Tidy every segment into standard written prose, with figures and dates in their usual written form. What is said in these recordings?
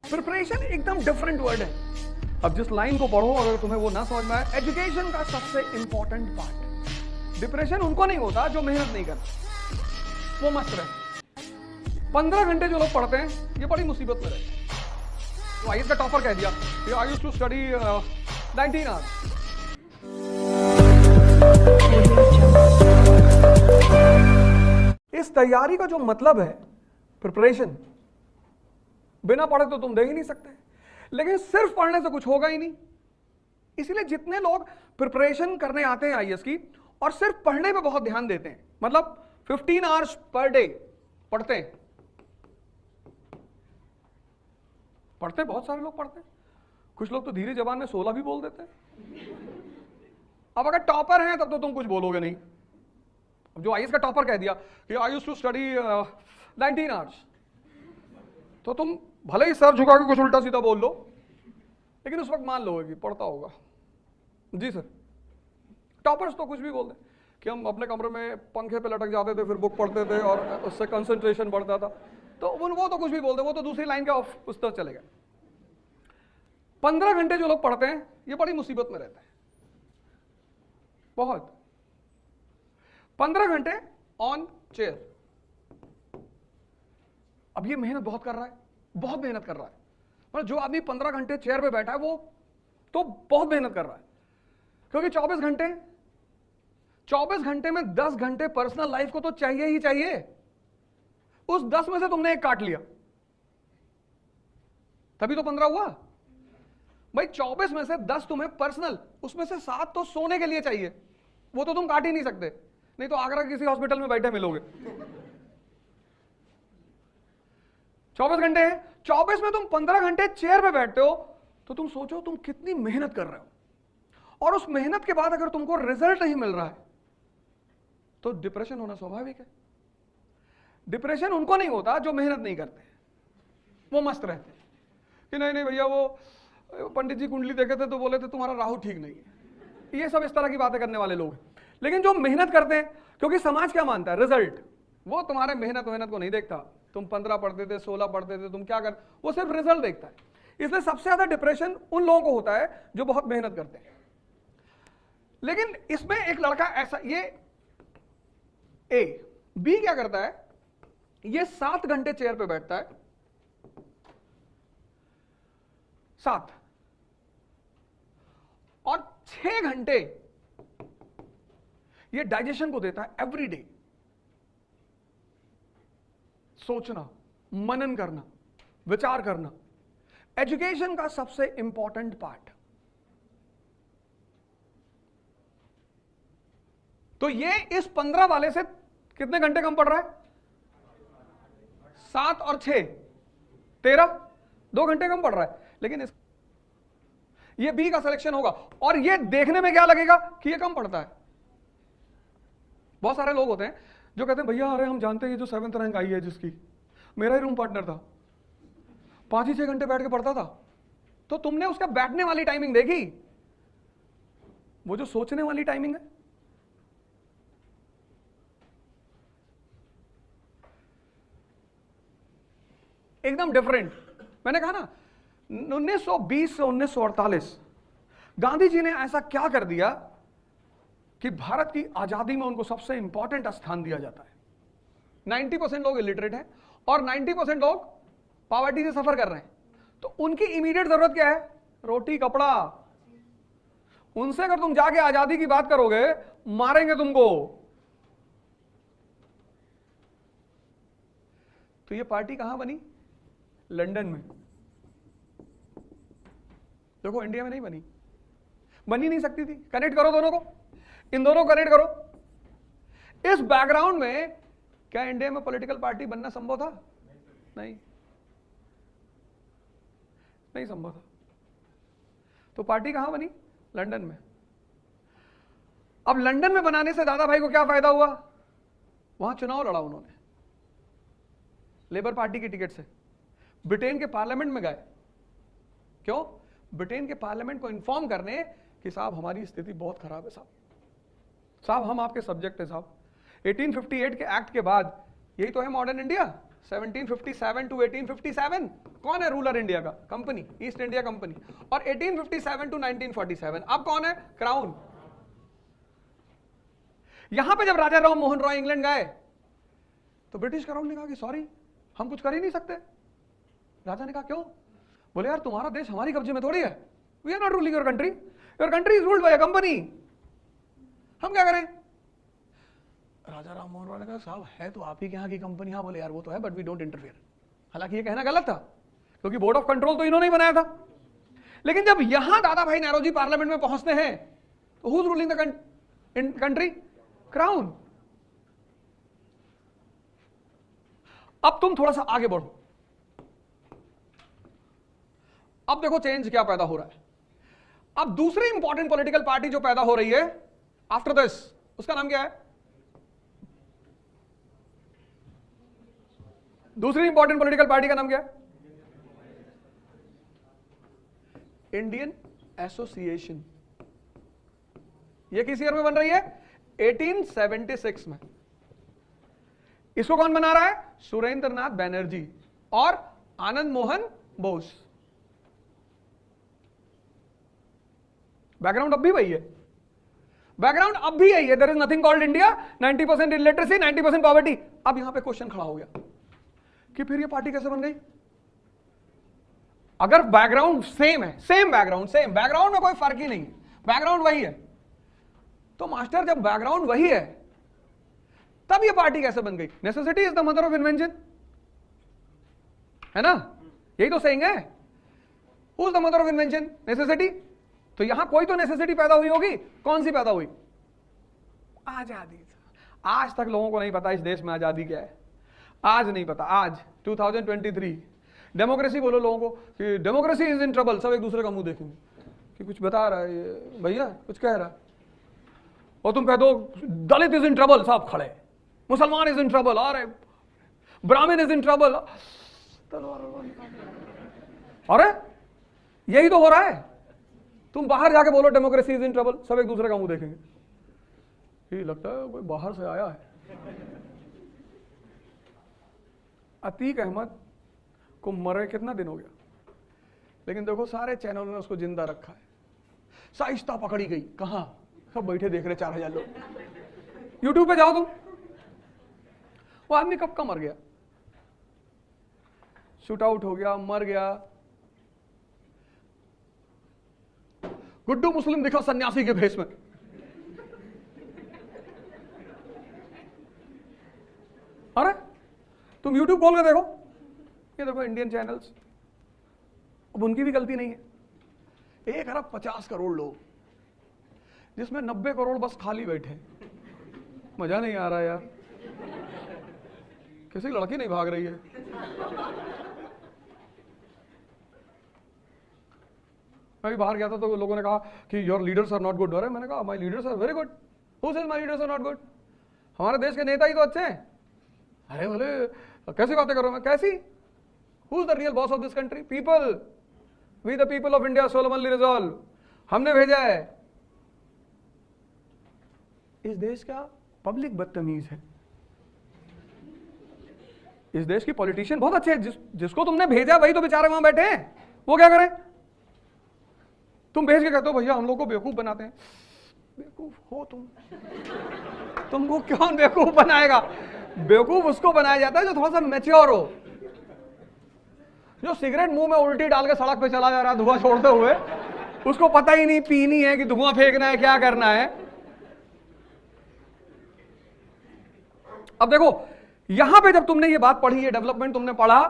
Preparation एकदम different word है। अब जिस लाइन को पढ़ो अगर तुम्हें वो ना समझ में आए, एजुकेशन का सबसे इंपॉर्टेंट पार्ट। डिप्रेशन उनको नहीं होता जो मेहनत नहीं करते, वो मस्त रहते। 15 घंटे जो लोग पढ़ते हैं ये बड़ी मुसीबत में रहते हैं। तो आईएएस का टॉपर कह दिया I used to study 19 hours. इस तैयारी का जो मतलब है प्रिपरेशन, बिना पढ़े तो तुम दे ही नहीं सकते, लेकिन सिर्फ पढ़ने से कुछ होगा ही नहीं। इसलिए जितने लोग प्रिपरेशन करने आते हैं आईएएस की और सिर्फ पढ़ने पे बहुत ध्यान देते हैं, मतलब 15 आवर्स पर डे पढ़ते हैं, बहुत सारे लोग पढ़ते हैं। कुछ लोग तो धीरे जबान में 16 भी बोल देते हैं। अब अगर टॉपर हैं तब तो तुम कुछ बोलोगे नहीं। अब जो आईएएस का टॉपर कह दिया कि I used to study 19 hours, तो तुम भले ही सर झुका के कुछ उल्टा सीधा बोल लो, लेकिन उस वक्त मान लोगे कि पढ़ता होगा। जी सर, टॉपर्स तो कुछ भी बोल दें कि हम अपने कमरे में पंखे पे लटक जाते थे, फिर बुक पढ़ते थे और उससे कंसंट्रेशन बढ़ता था, तो वो तो कुछ भी बोलते, वो तो दूसरी लाइन का उस तरह चले गए। 15 घंटे जो लोग पढ़ते हैं ये बड़ी मुसीबत में रहते हैं, बहुत। 15 घंटे ऑन चेयर। अब ये मेहनत बहुत कर रहा है, बहुत मेहनत कर रहा है। मतलब जो आदमी 15 घंटे चेयर पे बैठा है वो तो बहुत मेहनत कर रहा है, क्योंकि 24 घंटे में 10 घंटे पर्सनल लाइफ को तो चाहिए ही चाहिए। उस 10 में से तुमने एक काट लिया, तभी तो 15 हुआ भाई। 24 में से 10 तुम्हें पर्सनल, उसमें से 7 तो सोने के लिए चाहिए, वो तो तुम काट ही नहीं सकते, नहीं तो आगरा किसी हॉस्पिटल में बैठे मिलोगे। 24 घंटे हैं, 24 में तुम 15 घंटे चेयर पे बैठते हो, तो तुम सोचो तुम कितनी मेहनत कर रहे हो, और उस मेहनत के बाद अगर तुमको रिजल्ट नहीं मिल रहा है तो डिप्रेशन होना स्वाभाविक है। डिप्रेशन उनको नहीं होता जो मेहनत नहीं करते, वो मस्त रहते कि नहीं भैया, वो पंडित जी कुंडली देखे थे तो बोले थे तुम्हारा राहु ठीक नहीं है। ये सब इस तरह की बातें करने वाले लोग हैं। लेकिन जो मेहनत करते हैं, क्योंकि समाज क्या मानता है, रिजल्ट, वो तुम्हारे मेहनत को नहीं देखता। तुम 15 पढ़ते थे, 16 पढ़ते थे, तुम क्या कर, वो सिर्फ रिजल्ट देखता है। इसलिए सबसे ज्यादा डिप्रेशन उन लोगों को होता है जो बहुत मेहनत करते हैं। लेकिन इसमें एक लड़का ऐसा, ये ए, बी क्या करता है, ये 7 घंटे चेयर पे बैठता है, 7, और 6 घंटे ये डाइजेशन को देता है एवरी डे। सोचना, मनन करना, विचार करना, एजुकेशन का सबसे इंपॉर्टेंट पार्ट। तो ये इस 15 वाले से कितने घंटे कम पड़ रहा है? 7 और 6, 13, 2 घंटे कम पड़ रहा है। लेकिन ये बी का सिलेक्शन होगा, और ये देखने में क्या लगेगा कि ये कम पड़ता है। बहुत सारे लोग होते हैं जो कहते हैं भैया अरे हम जानते हैं जो 7th रैंक आई है जिसकी, मेरा ही रूम पार्टनर था, 5 ही 6 घंटे बैठ के पढ़ता था। तो तुमने उसका बैठने वाली टाइमिंग देखी? वो जो सोचने वाली टाइमिंग है, एकदम डिफरेंट। मैंने कहा ना 1920 से 1948 गांधी जी ने ऐसा क्या कर दिया कि भारत की आजादी में उनको सबसे इंपॉर्टेंट स्थान दिया जाता है। 90% लोग इलिटरेट हैं और 90% लोग पॉवर्टी से सफर कर रहे हैं, तो उनकी इमीडिएट जरूरत क्या है? रोटी कपड़ा। उनसे अगर तुम जाके आजादी की बात करोगे, मारेंगे तुमको। तो ये पार्टी कहां बनी? लंदन में। देखो इंडिया में नहीं बनी, बनी नहीं सकती थी। कनेक्ट करो दोनों को, इन दोनों को कनेक्ट करो। इस बैकग्राउंड में क्या इंडिया में पॉलिटिकल पार्टी बनना संभव था? नहीं संभव था। तो पार्टी कहां बनी? लंदन में। अब लंदन में बनाने से दादा भाई को क्या फायदा हुआ? वहां चुनाव लड़ा उन्होंने लेबर पार्टी की टिकट से, ब्रिटेन के पार्लियामेंट में गए। क्यों? ब्रिटेन के पार्लियामेंट को इन्फॉर्म करने कि साहब हमारी स्थिति बहुत खराब है, साहब हम आपके सब्जेक्ट है साहब। 1858 के एक्ट के बाद यही तो है मॉडर्न इंडिया, 1757 टू 1857 कौन है रूलर इंडिया का? Company, east India company. और 1857 टू 1947 अब कौन है? क्राउन। यहां पे जब राजा राम मोहन रॉय इंग्लैंड गए तो ब्रिटिश क्राउन ने कहा कि सॉरी, हम कुछ कर ही नहीं सकते। राजा ने कहा क्यों? बोले यार तुम्हारा देश हमारी कब्जे में थोड़ी है, we are not ruling your country is ruled by a company, हम क्या करें? राजा राम मोहन रॉय ने कहा साहब है तो आप ही के यहाँ की कंपनी। हाँ बोले यार वो तो है, बट वी डोंट इंटरफियर। हालांकि ये कहना गलत था क्योंकि बोर्ड ऑफ कंट्रोल तो इन्होंने ही बनाया था। लेकिन जब यहां दादा भाई नौरोजी पार्लियामेंट में पहुंचते हैं तो who is ruling the country? Crown. अब तुम थोड़ा सा आगे बढ़ो, अब देखो चेंज क्या पैदा हो रहा है। अब दूसरी इंपॉर्टेंट पॉलिटिकल पार्टी जो पैदा हो रही है आफ्टर दिस, उसका नाम क्या है? दूसरी इंपॉर्टेंट पॉलिटिकल पार्टी का नाम क्या है? Indian association. ये किस ईयर में बन रही है? 1876 में। इसको कौन बना रहा है? सुरेंद्र नाथ बैनर्जी और आनंद मोहन बोस। बैकग्राउंड अब भी वही है, बैकग्राउंड अब भी यही है। There is nothing called India, 90% illiteracy, 90% poverty. अब यहां पे क्वेश्चन खड़ा हो गया कि फिर ये पार्टी कैसे बन गई? अगर बैकग्राउंड सेम है, सेम बैकग्राउंड में कोई फर्क ही नहीं, बैकग्राउंड वही है, तो मास्टर जब बैकग्राउंड वही है तब ये पार्टी कैसे बन गई? Necessity is the mother of invention, है ना? यही तो सेइंग है। Who is the mother of invention? Necessity. तो यहां कोई तो नेसेसिटी पैदा हुई होगी। कौन सी पैदा हुई? आजादी। आज तक लोगों को नहीं पता इस देश में आजादी क्या है, आज नहीं पता। आज 2023 डेमोक्रेसी बोलो लोगों को कि डेमोक्रेसी इज इन ट्रबल, सब एक दूसरे का मुंह देखेंगे कि कुछ बता रहा है ये भैया, कुछ कह रहा है। और तुम कह दो दलित इज इन ट्रबल, सब खड़े, मुसलमान इज इन ट्रबल, अरे ब्राह्मण इज इन ट्रबल। अरे यही तो हो रहा है। तुम बाहर जाके बोलो डेमोक्रेसी इज इन ट्रबल, सब एक दूसरे का मुंह देखेंगे। ये लगता है कोई बाहर से आया है। अतीक अहमद को मरे कितना दिन हो गया, लेकिन देखो सारे चैनलों ने उसको जिंदा रखा है। साइस्ता पकड़ी गई, कहां? सब बैठे देख रहे 4000 लोग। यूट्यूब पे जाओ तुम, वो आदमी कब का मर गया, शूट आउट हो गया, मर गया। गुड्डू मुस्लिम दिखा सन्यासी के भेष में। अरे तुम YouTube खोल के देखो, ये देखो इंडियन चैनल्स, अब उनकी भी गलती नहीं है। 1 अरब 50 करोड़ लोग, जिसमें 90 करोड़ बस खाली बैठे। मजा नहीं आ रहा यार, किसी लड़की नहीं भाग रही है। मैं भी बाहर गया था तो लोगों ने कहा कि your leaders are not good. अरे मैंने कहा my leaders are very good. Who says my leaders are not good? हमारे देश के नेता ही तो अच्छे हैं। अरे बोले कैसी बातें कर रहा हूं मैं? कैसी? Who is the real boss of this country? People, we the people of India solemnly resolve, हमने भेजा है। इस देश का पब्लिक बदतमीज है, इस देश की पॉलिटिशियन बहुत अच्छे हैं। जिसको तुमने भेजा वही तो बेचारे वहां बैठे हैं, वो क्या करें? तुम भेज के कहते हो भैया हम लोग को बेवकूफ बनाते हैं। बेवकूफ हो तुमको कौन बेवकूफ बनाएगा? बेवकूफ उसको बनाया जाता है जो थोड़ा सा मैच्योर हो, जो सिगरेट मुंह में उल्टी डाल के सड़क पे चला जा रहा है धुआं छोड़ते हुए, उसको पता ही नहीं पीनी है कि धुआं फेंकना है, क्या करना है। अब देखो यहां पे जब तुमने ये बात पढ़ी, ये डेवलपमेंट तुमने पढ़ा,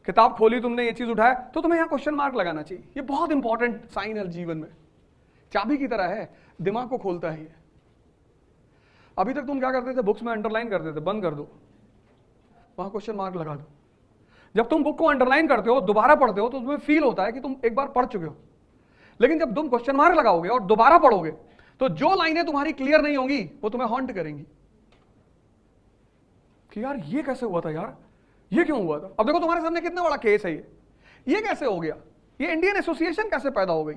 किताब खोली तुमने, ये चीज उठाया, तो तुम्हें यहां क्वेश्चन मार्क लगाना चाहिए। ये बहुत इंपॉर्टेंट साइन है जीवन में, चाबी की तरह है, दिमाग को खोलता है ये। अभी तक तुम क्या करते थे? बुक्स में अंडरलाइन करते थे, बंद कर दो, वहां क्वेश्चन मार्क लगा दो। जब तुम बुक को अंडरलाइन करते हो, दोबारा पढ़ते हो, तो तुम्हें फील होता है कि तुम एक बार पढ़ चुके हो। लेकिन जब तुम क्वेश्चन मार्क लगाओगे और दोबारा पढ़ोगे, तो जो लाइनें तुम्हारी क्लियर नहीं होंगी वो तुम्हें हॉन्ट करेंगी कि यार ये कैसे हुआ था, यार ये क्यों हुआ था। अब देखो तुम्हारे सामने कितना बड़ा केस है ये कैसे हो गया, ये इंडियन एसोसिएशन कैसे पैदा हो गई,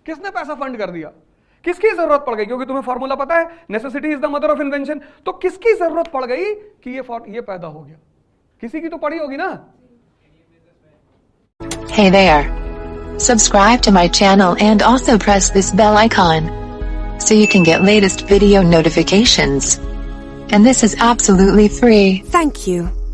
किसने पैसा फंड कर दिया, किसकी जरूरत पड़ गई? क्योंकि तुम्हें फॉर्मूला पता है, necessity is the mother of invention. तो किसकी जरूरत पड़ गई कि ये पैदा हो गया? किसी की तो पड़ी होगी ना। Hey there. Subscribe to my channel and also press this bell icon so you can get latest video notifications. And this is absolutely free. Thank you.